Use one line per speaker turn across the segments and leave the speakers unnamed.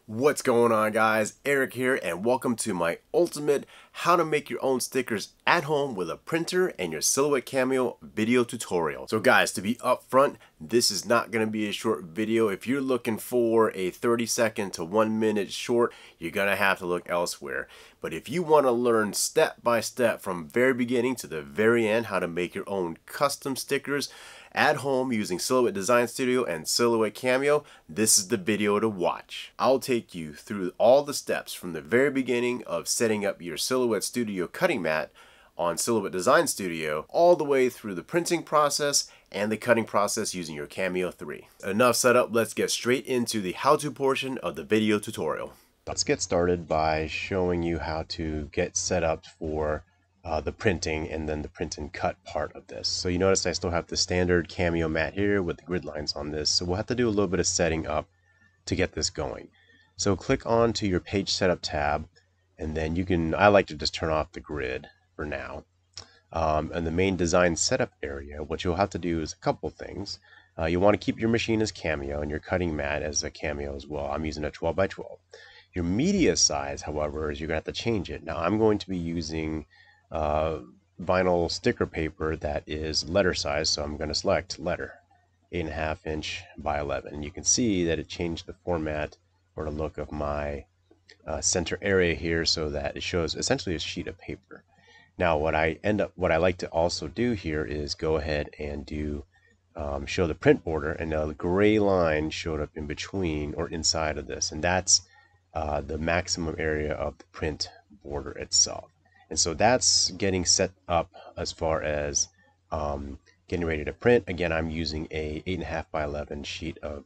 What's going on, guys? Eric here, and welcome to my ultimate how to make your own stickers at home with a printer and your Silhouette Cameo video tutorial. So guys, to be upfront, this is not going to be a short video. If you're looking for a 30-second to 1 minute short, you're going to have to look elsewhere. But if you want to learn step by step from very beginning to the very end how to make your own custom stickers at home using Silhouette Design Studio and Silhouette Cameo, this is the video to watch. I'll take you through all the steps from the very beginning of setting up your Silhouette Studio cutting mat on Silhouette Design Studio all the way through the printing process and the cutting process using your Cameo 3. Enough setup, let's get straight into the how-to portion of the video tutorial. Let's get started by showing you how to get set up for the printing and then the print and cut part of this. So you notice I still have the standard Cameo mat here with the grid lines on this. So we'll have to do a little bit of setting up to get this going. So click on to your page setup tab, and then you can, I like to just turn off the grid for now. And the main design setup area, what you'll have to do is a couple things. You want to keep your machine as Cameo and your cutting mat as a Cameo as well. I'm using a 12 by 12. Your media size, however, is you're going to have to change it. Now I'm going to be using vinyl sticker paper that is letter size, so I'm going to select letter, 8.5 inch by 11. And you can see that it changed the format or the look of my center area here so that it shows essentially a sheet of paper. Now what I like to also do here is go ahead and do show the print border, and a gray line showed up in between or inside of this, and that's the maximum area of the print border itself. And so that's getting set up as far as getting ready to print. Again, I'm using a 8.5 by 11 sheet of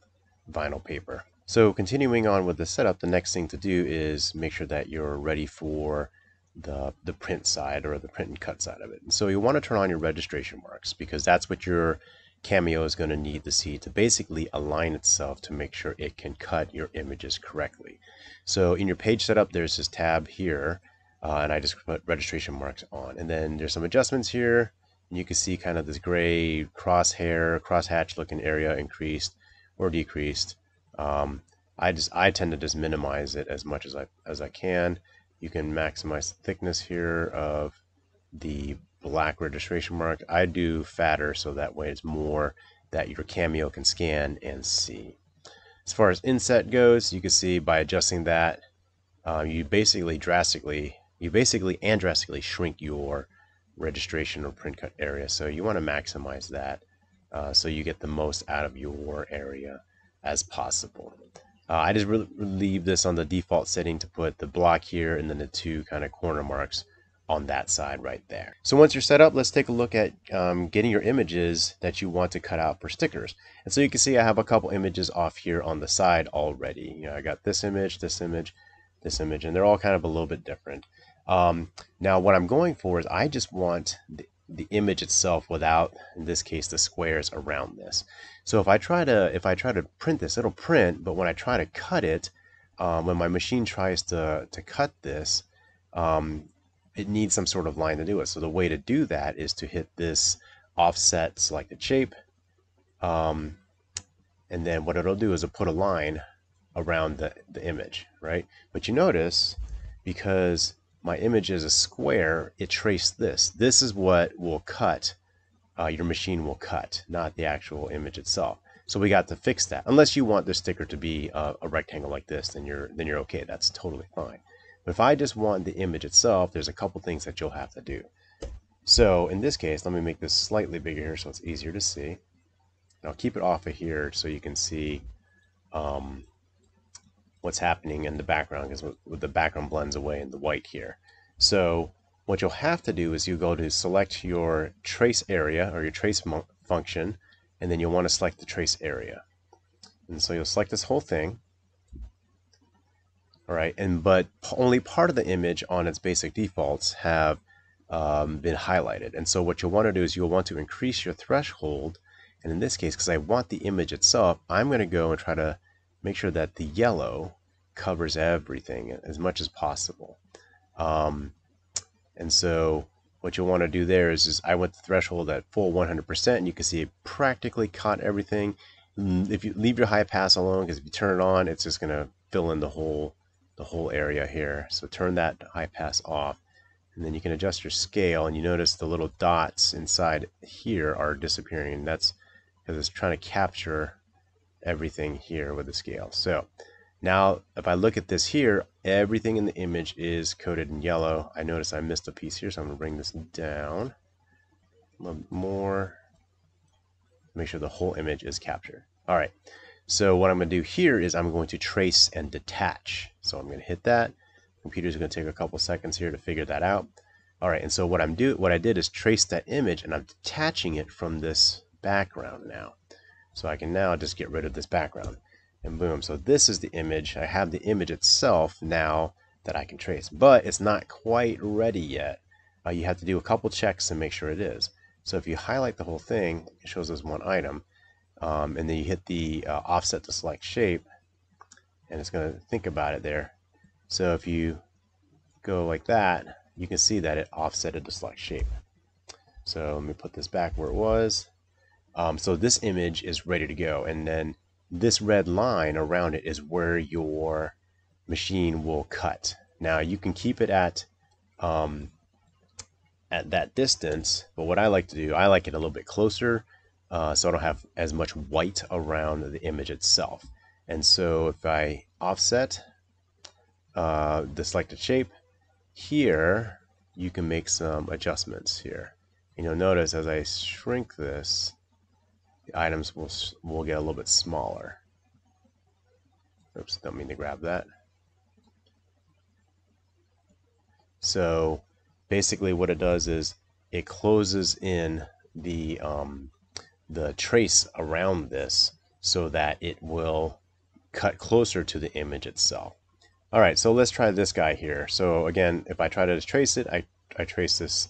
vinyl paper. So continuing on with the setup, the next thing to do is make sure that you're ready for the print side or the print and cut side of it. And so you want to turn on your registration marks, because that's what your Cameo is going to need to see to basically align itself to make sure it can cut your images correctly. So in your page setup, there's this tab here. And I just put registration marks on, and then there's some adjustments here, and you can see kind of this gray crosshatch looking area increased or decreased. I tend to just minimize it as much as I can. You can maximize the thickness here of the black registration mark. I do fatter so that way it's more that your Cameo can scan and see. As far as inset goes, you can see by adjusting that, you basically and drastically shrink your registration or print cut area. So you want to maximize that so you get the most out of your area as possible. I just leave this on the default setting to put the block here and then the two kind of corner marks on that side right there. So once you're set up, let's take a look at getting your images that you want to cut out for stickers. And so you can see I have a couple images off here on the side already. You know, I got this image, this image, this image, and they're all kind of a little bit different. Now what I'm going for is I just want the image itself without, in this case, the squares around this. So if I try to print this, it'll print, but when I try to cut it, when my machine tries to cut this, it needs some sort of line to do it. So the way to do that is to hit this offset selected shape, and then what it'll do is it'll put a line around the image, right? But you notice, because my image is a square, it traced this. This is what will cut, your machine will cut, not the actual image itself. So we got to fix that. Unless you want the sticker to be a rectangle like this, then you're okay. That's totally fine. But if I just want the image itself, there's a couple things that you'll have to do. So in this case, let me make this slightly bigger here so it's easier to see. And I'll keep it off of here so you can see what's happening in the background, because the background blends away in the white here. So what you'll have to do is you go to select your trace area or your trace function, and then you'll want to select the trace area. And so you'll select this whole thing. All right, but only part of the image on its basic defaults have been highlighted. And so what you'll want to do is you'll want to increase your threshold. And in this case, because I want the image itself, I'm going to go and try to make sure that the yellow covers everything as much as possible. And so what you'll want to do there is I went the threshold at full 100%, and you can see it practically caught everything. If you leave your high pass alone, because if you turn it on, it's just going to fill in the whole area here. So turn that high pass off, and then you can adjust your scale, and you notice the little dots inside here are disappearing, and that's because it's trying to capture everything here with the scale. So now if I look at this here, everything in the image is coded in yellow. I notice I missed a piece here, so I'm going to bring this down a little more, make sure the whole image is captured. All right, so what I'm going to do here is I'm going to trace and detach. So I'm going to hit that. Computer's going to take a couple seconds here to figure that out. All right, and so what I did is trace that image, and I'm detaching it from this background now. So I can now just get rid of this background, and boom. So this is the image. I have the image itself now that I can trace, but it's not quite ready yet. You have to do a couple checks to make sure it is. So if you highlight the whole thing, it shows as one item, and then you hit the offset to select shape, and it's going to think about it there. So if you go like that, you can see that it offsetted to select shape. So let me put this back where it was. So this image is ready to go, and then this red line around it is where your machine will cut. Now you can keep it at that distance, but what I like to do, I like it a little bit closer, so I don't have as much white around the image itself. And so if I offset the selected shape here, you can make some adjustments here. And you'll notice as I shrink this, the items will get a little bit smaller. Oops, don't mean to grab that. So basically what it does is it closes in the trace around this so that it will cut closer to the image itself. All right, so let's try this guy here. So again, if I try to trace it, I trace this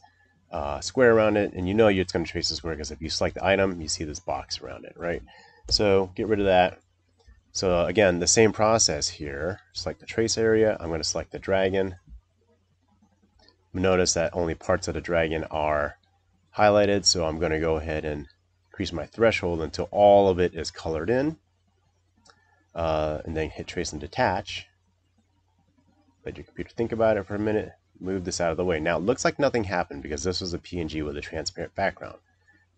square around it, and you know it's going to trace the square because if you select the item, you see this box around it, right? So get rid of that. So again, the same process here. Select the trace area. I'm going to select the dragon. Notice that only parts of the dragon are highlighted, so I'm going to go ahead and increase my threshold until all of it is colored in, and then hit trace and detach. Let your computer think about it for a minute. Move this out of the way. Now it looks like nothing happened because this was a PNG with a transparent background,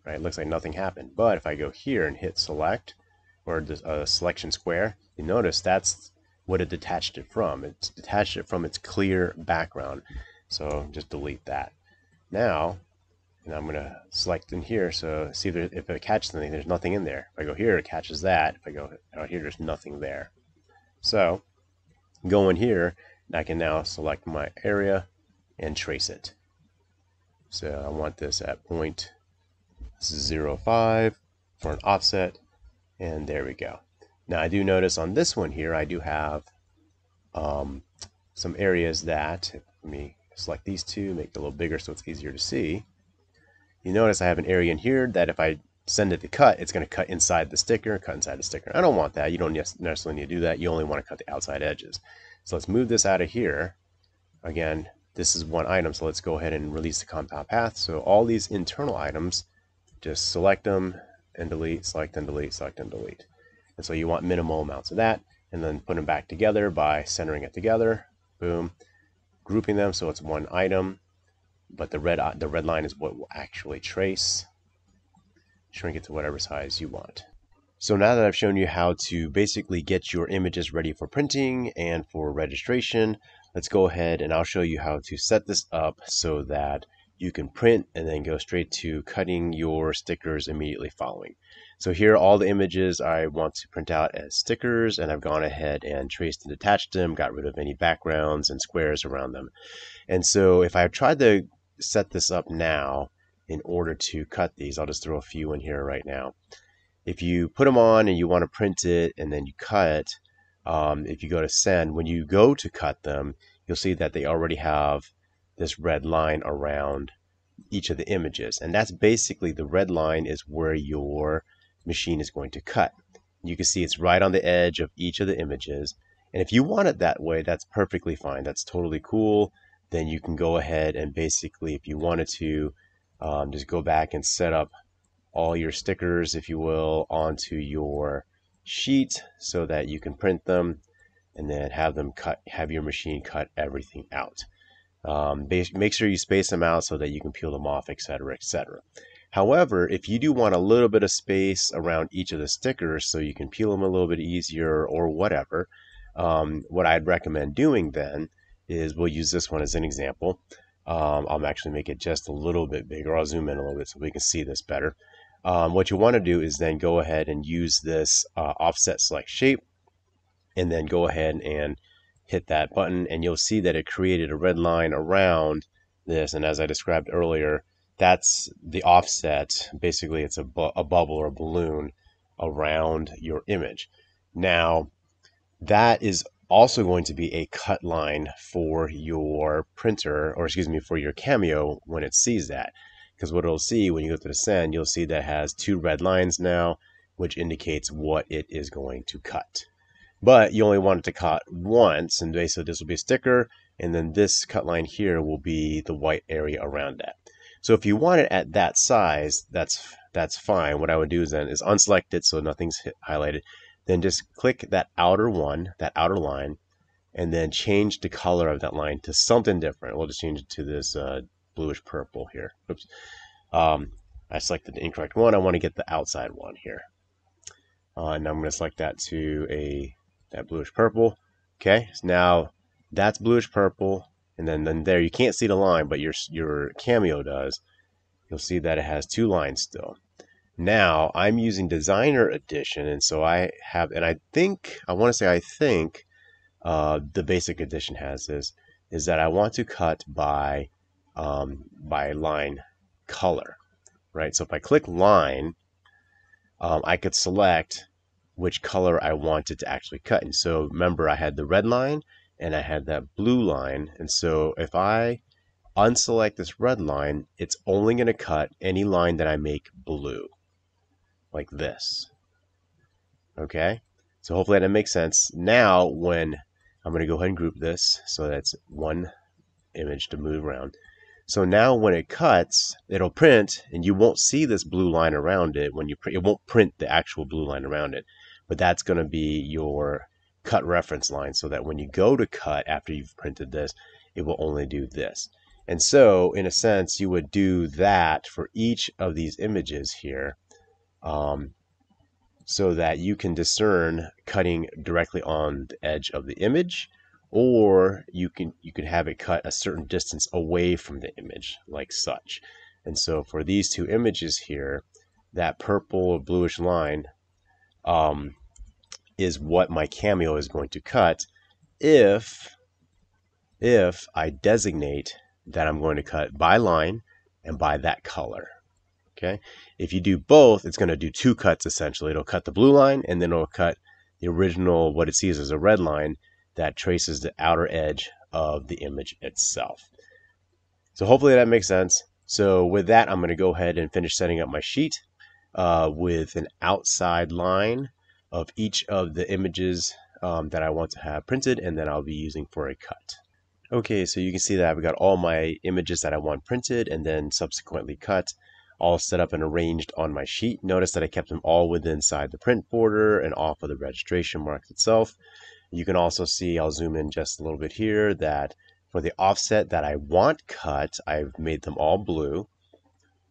right? It looks like nothing happened. But if I go here and hit select, or the selection square, you notice that's what it detached it from. It's detached it from its clear background. So just delete that. Now, and I'm going to select in here, so see if it catches anything. There's nothing in there. If I go here, it catches that. If I go out here, there's nothing there. So go in here, and I can now select my area and trace it. So I want this at 0.05 for an offset, and there we go. Now I do notice on this one here, I do have some areas that, let me select these two, make it a little bigger so it's easier to see. You notice I have an area in here that if I send it to cut, it's going to cut inside the sticker, cut inside the sticker. I don't want that. You don't necessarily need to do that. You only want to cut the outside edges. So let's move this out of here. Again, this is one item, so let's go ahead and release the compound path. So all these internal items, just select them and delete, select and delete, select and delete. And so you want minimal amounts of that, and then put them back together by centering it together. Boom. Grouping them so it's one item, but the red line is what will actually trace. Shrink it to whatever size you want. So now that I've shown you how to basically get your images ready for printing and for registration, let's go ahead and I'll show you how to set this up so that you can print and then go straight to cutting your stickers immediately following. So here are all the images I want to print out as stickers, and I've gone ahead and traced and detached them, got rid of any backgrounds and squares around them. And so if I tried to set this up now in order to cut these, I'll just throw a few in here right now. If you put them on and you want to print it and then you cut, if you go to send, when you go to cut them, you'll see that they already have this red line around each of the images. And that's basically, the red line is where your machine is going to cut. You can see it's right on the edge of each of the images. And if you want it that way, that's perfectly fine. That's totally cool. Then you can go ahead and basically, if you wanted to, just go back and set up all your stickers, if you will, onto your sheet so that you can print them. and then have your machine cut everything out. Make sure you space them out so that you can peel them off, etc., etc. However, if you do want a little bit of space around each of the stickers so you can peel them a little bit easier or whatever, what I'd recommend doing then is, we'll use this one as an example. I'll actually make it just a little bit bigger. I'll zoom in a little bit so we can see this better. What you want to do is then go ahead and use this offset select shape, and then go ahead and hit that button, and you'll see that it created a red line around this. And as I described earlier, that's the offset. Basically, it's a bubble or a balloon around your image. Now, that is also going to be a cut line for your printer, or excuse me, for your Cameo when it sees that. Because what it'll see when you go to the send, you'll see that it has two red lines now, which indicates what it is going to cut. But you only want it to cut once, and basically this will be a sticker, and then this cut line here will be the white area around that. So if you want it at that size, that's fine. What I would do is then is unselect it so nothing's highlighted. Then just click that outer one, that outer line, and then change the color of that line to something different. We'll just change it to this bluish purple here. Oops. I selected the incorrect one. I want to get the outside one here. And I'm going to select that to that bluish purple. Okay, so now that's bluish purple, and then there you can't see the line, but your Cameo does. You'll see that it has two lines still. Now I'm using Designer Edition, and so I think the Basic Edition has this, is that I want to cut by line color, right? So if I click line, I could select which color I wanted to actually cut. And so remember, I had the red line and I had that blue line. And so if I unselect this red line, it's only going to cut any line that I make blue, like this. Okay, so hopefully that makes sense. Now, when I'm going to go ahead and group this so that's one image to move around. So now when it cuts, it'll print, and you won't see this blue line around it when you print. It won't print the actual blue line around it, but that's going to be your cut reference line, so that when you go to cut after you've printed this, it will only do this. And so, in a sense, you would do that for each of these images here, so that you can discern cutting directly on the edge of the image, or you can have it cut a certain distance away from the image, like such. And so for these two images here, that purple or bluish line is what my Cameo is going to cut if I designate that I'm going to cut by line and by that color. Okay, if you do both, it's going to do two cuts essentially. It'll cut the blue line, and then it'll cut the original, what it sees as a red line that traces the outer edge of the image itself. So hopefully that makes sense. So with that, I'm going to go ahead and finish setting up my sheet with an outside line of each of the images that I want to have printed, and then I'll be using for a cut. Okay, so you can see that I've got all my images that I want printed and then subsequently cut, all set up and arranged on my sheet. Notice that I kept them all within inside the print border and off of the registration marks itself. You can also see, I'll zoom in just a little bit here, that for the offset that I want cut, I've made them all blue.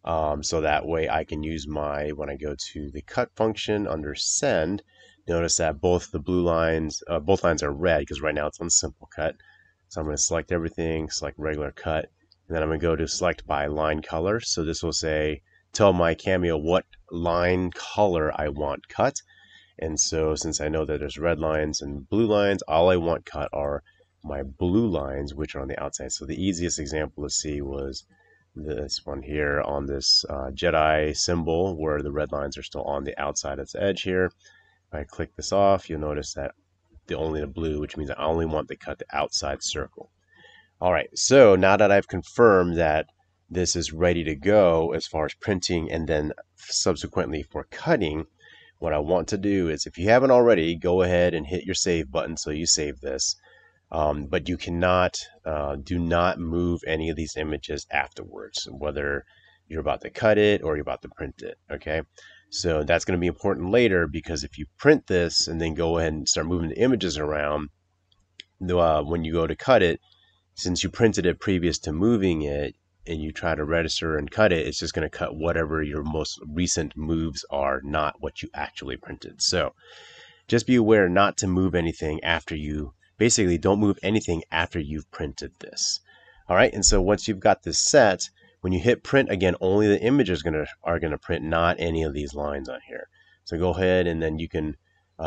So that way I can use when I go to the cut function under send, notice that both lines are red because right now it's on simple cut. So I'm going to select everything, select regular cut, and then I'm going to go to select by line color. So this will tell my Cameo what line color I want cut. And so since I know that there's red lines and blue lines, all I want cut are my blue lines, which are on the outside. So the easiest example to see was this one here on this Jedi symbol, where the red lines are still on the outside of its edge here. If I click this off, you'll notice that only the blue, which means I only want to cut the outside circle. All right, so now that I've confirmed that this is ready to go as far as printing and then subsequently for cutting, what I want to do is, if you haven't already, go ahead and hit your save button so you save this. But you cannot, do not move any of these images afterwards, whether you're about to cut it or you're about to print it, okay? So that's going to be important later, because if you print this and then go ahead and start moving the images around, when you go to cut it, since you printed it previous to moving it and you try to register and cut it, it's just going to cut whatever your most recent moves are, not what you actually printed. So just be aware not to move anything after you, basically don't move anything after you've printed this. All right, and so once you've got this set, when you hit print again, only the images are gonna print, not any of these lines on here. So go ahead and then you can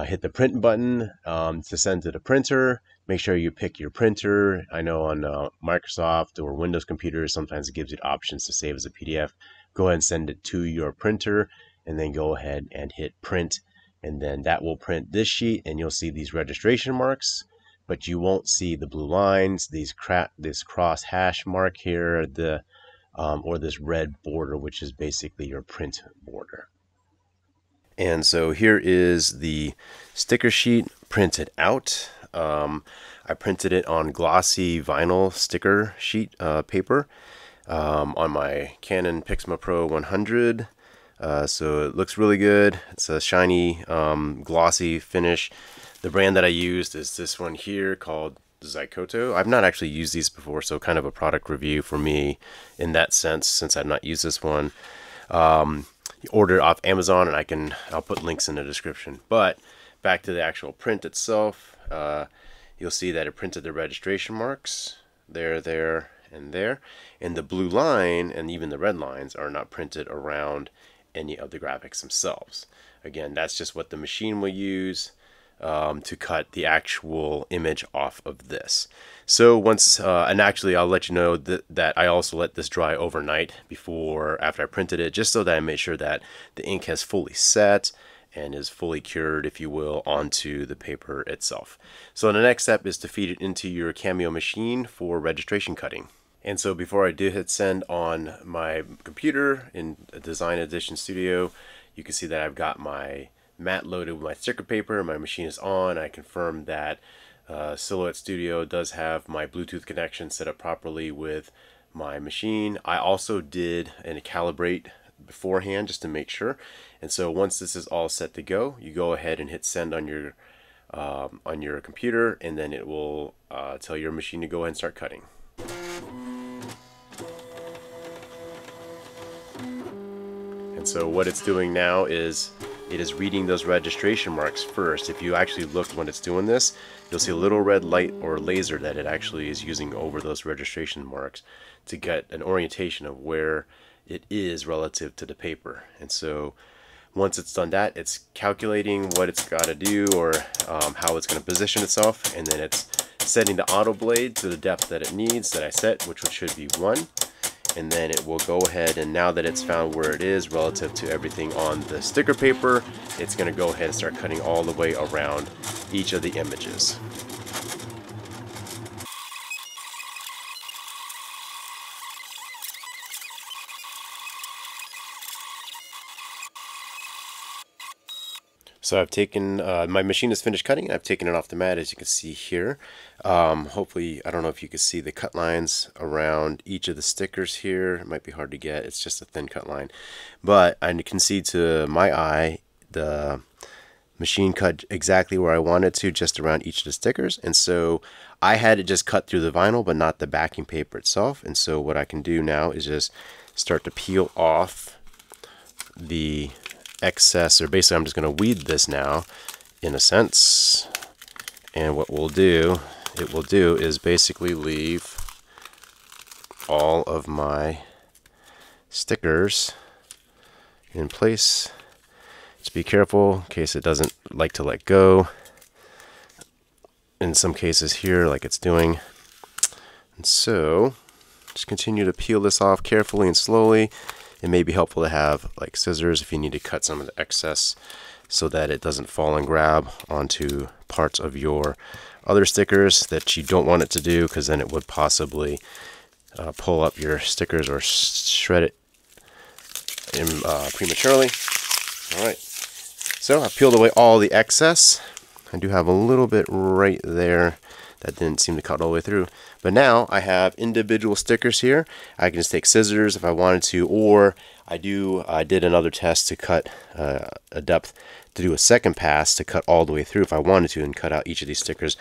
hit the print button to send to the printer. Make sure you pick your printer. I know on Microsoft or Windows computers, sometimes it gives you options to save as a PDF. Go ahead and send it to your printer, and then go ahead and hit print. And then that will print this sheet, and you'll see these registration marks, but you won't see the blue lines, this cross hash mark here, or this red border, which is basically your print border. And so here is the sticker sheet printed out. I printed it on glossy vinyl sticker sheet paper on my Canon Pixma Pro 100. So it looks really good. It's a shiny, glossy finish. The brand that I used is this one here called Zykoto. I've not actually used these before, so kind of a product review for me in that sense, since I've not used this one. Order it off Amazon, and I'll put links in the description. But back to the actual print itself, you'll see that it printed the registration marks there, and there. And the blue line and even the red lines are not printed around any of the graphics themselves. Again, that's just what the machine will use to cut the actual image off of this. So once, and actually I'll let you know that I also let this dry overnight after I printed it, just so that I made sure that the ink has fully set and is fully cured, if you will, onto the paper itself. So the next step is to feed it into your Cameo machine for registration cutting. And so before I do hit send on my computer in Design Edition Studio, you can see that I've got my mat loaded with my sticker paper. My machine is on. I confirmed that Silhouette Studio does have my Bluetooth connection set up properly with my machine. I also did a calibrate beforehand just to make sure. And so once this is all set to go, you go ahead and hit send on your computer, and then it will tell your machine to go ahead and start cutting. And so what it's doing now is it is reading those registration marks first. If you actually look when it's doing this, you'll see a little red light or laser that it actually is using over those registration marks to get an orientation of where it is relative to the paper. And so once it's done that, it's calculating what it's got to do, or how it's going to position itself, and then it's setting the auto blade to the depth that it needs, that I set, which should be 1. And then it will go ahead, and now that it's found where it is relative to everything on the sticker paper, it's going to go ahead and start cutting all the way around each of the images. So I've taken, my machine is finished cutting. I've taken it off the mat, as you can see here. Hopefully, I don't know if you can see the cut lines around each of the stickers here. It might be hard to get. It's just a thin cut line. But I can see to my eye, the machine cut exactly where I wanted to, just around each of the stickers. And so I had it just cut through the vinyl, but not the backing paper itself. And so what I can do now is just start to peel off the excess, or basically I'm just going to weed this now in a sense, and what it will do is basically leave all of my stickers in place. Just be careful in case it doesn't like to let go in some cases here, like it's doing. And so just continue to peel this off carefully and slowly. It may be helpful to have like scissors if you need to cut some of the excess so that it doesn't fall and grab onto parts of your other stickers that you don't want it to do, because then it would possibly pull up your stickers or shred it prematurely. Alright, so I've peeled away all the excess. I do have a little bit right there that didn't seem to cut all the way through. But now I have individual stickers here. I can just take scissors if I wanted to, or I did another test to cut a depth, to do a second pass to cut all the way through if I wanted to, and cut out each of these stickers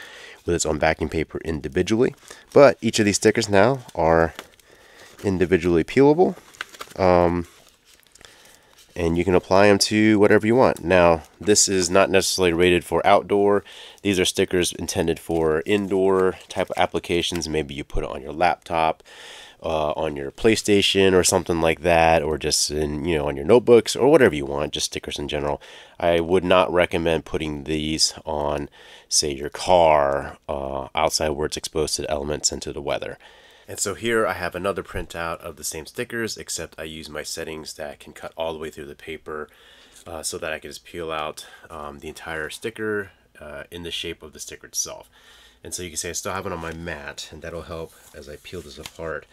with its own backing paper individually. But each of these stickers now are individually peelable. And you can apply them to whatever you want. Now, this is not necessarily rated for outdoor. These are stickers intended for indoor type of applications. Maybe you put it on your laptop, on your PlayStation or something like that, or just in, on your notebooks or whatever you want, just stickers in general. I would not recommend putting these on, say, your car outside where it's exposed to the elements and to the weather. And so here I have another printout of the same stickers, except I use my settings that can cut all the way through the paper so that I can just peel out the entire sticker in the shape of the sticker itself. And so you can see I still have it on my mat, and that'll help as I peel this apart.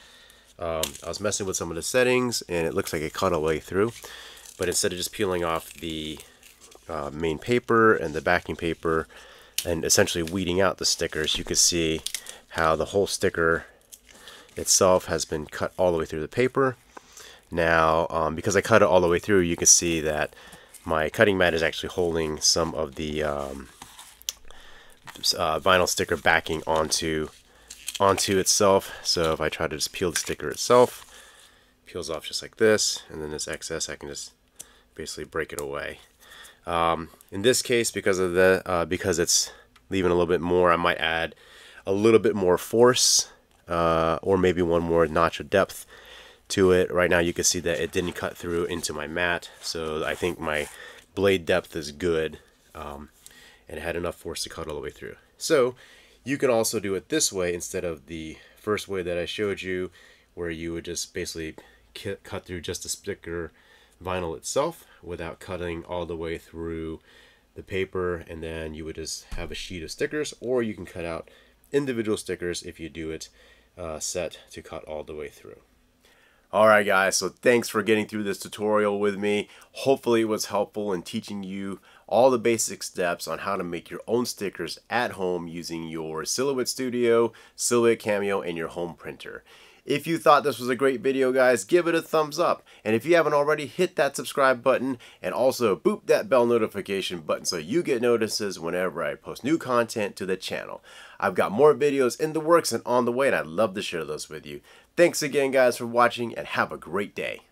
I was messing with some of the settings, and it looks like it cut all the way through. But instead of just peeling off the main paper and the backing paper and essentially weeding out the stickers, you can see how the whole sticker itself has been cut all the way through the paper. Now, because I cut it all the way through, you can see that my cutting mat is actually holding some of the vinyl sticker backing onto itself. So if I try to just peel the sticker itself, it peels off just like this, and then this excess I can just basically break it away. In this case, because it's leaving a little bit more, I might add a little bit more force. Or maybe one more notch of depth to it. Right now you can see that it didn't cut through into my mat, so I think my blade depth is good, and it had enough force to cut all the way through. So you can also do it this way instead of the first way that I showed you, where you would just basically cut through just the sticker vinyl itself without cutting all the way through the paper, and then you would just have a sheet of stickers. Or you can cut out individual stickers if you do it set to cut all the way through. Alright guys, so thanks for getting through this tutorial with me. Hopefully it was helpful in teaching you all the basic steps on how to make your own stickers at home using your Silhouette Studio, Silhouette Cameo, and your home printer. If you thought this was a great video, guys, give it a thumbs up. And if you haven't already, hit that subscribe button and also boop that bell notification button so you get notices whenever I post new content to the channel. I've got more videos in the works and on the way, and I'd love to share those with you. Thanks again, guys, for watching, and have a great day.